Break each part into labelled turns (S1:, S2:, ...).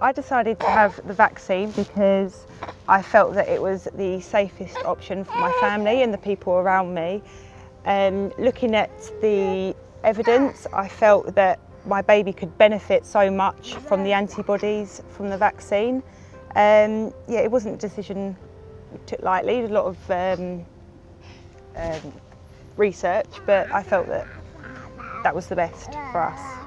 S1: I decided to have the vaccine because I felt that it was the safest option for my family and the people around me. Looking at the evidence, I felt that my baby could benefit so much from the antibodies from the vaccine. Yeah, it wasn't a decision we took lightly. There was a lot of research, but I felt that that was the best for us.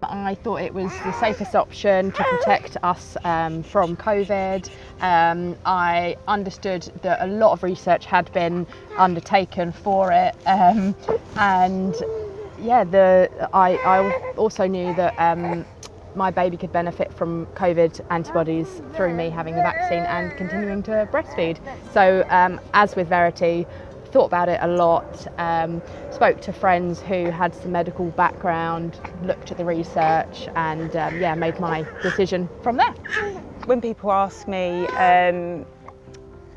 S2: I thought it was the safest option to protect us from COVID. I understood that a lot of research had been undertaken for it, and yeah, I also knew that my baby could benefit from COVID antibodies through me having the vaccine and continuing to breastfeed. So as with Verity, thought about it a lot, spoke to friends who had some medical background, looked at the research, and yeah, made my decision from there.
S1: When people ask me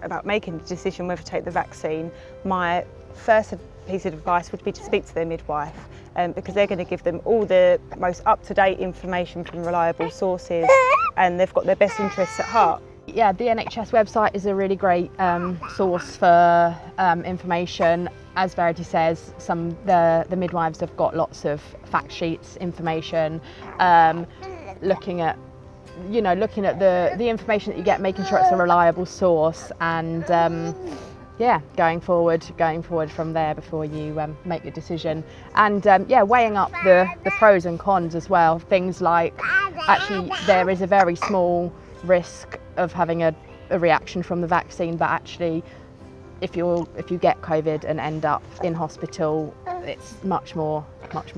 S1: about making the decision whether to take the vaccine, my first piece of advice would be to speak to their midwife, because they're going to give them all the most up-to-date information from reliable sources, and they've got their best interests at heart.
S2: Yeah, the NHS website is a really great source for information. As Verity says, the midwives have got lots of fact sheets, information, looking at the information that you get, making sure it's a reliable source, and yeah, going forward from there before you make your decision. And yeah, weighing up the pros and cons as well. Things like, actually, there is a very small risk of having a reaction from the vaccine, but actually if you get COVID and end up in hospital, it's much more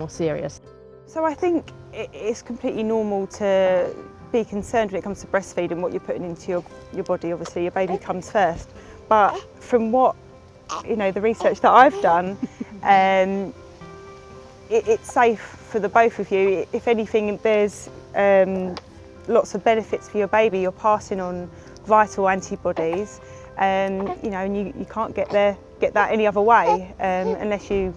S2: serious.
S1: So I think it's completely normal to be concerned when it comes to breastfeeding, what you're putting into your body. Obviously your baby comes first, but from what the research that I've done, it's safe for the both of you. If anything, there's lots of benefits for your baby. You're passing on vital antibodies, and you can't get that any other way unless you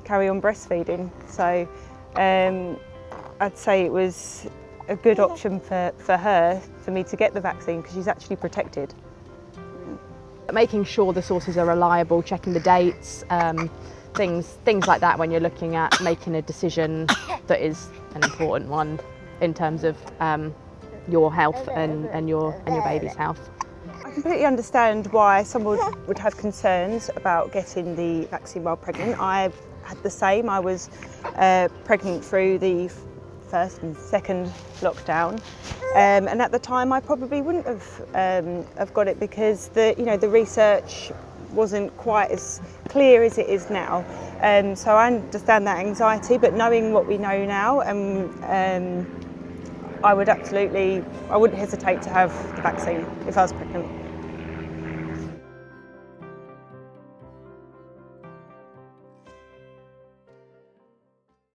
S1: carry on breastfeeding. So I'd say it was a good option for her, for me to get the vaccine, because she's actually protected.
S2: Making sure the sources are reliable, checking the dates, things like that when you're looking at making a decision that is an important one in terms of your health and your baby's health.
S1: I completely understand why someone would have concerns about getting the vaccine while pregnant. I had the same. I was pregnant through the first and second lockdown, and at the time I probably wouldn't have got it, because the research wasn't quite as clear as it is now. So I understand that anxiety, but knowing what we know now, I wouldn't hesitate to have the vaccine if I was pregnant.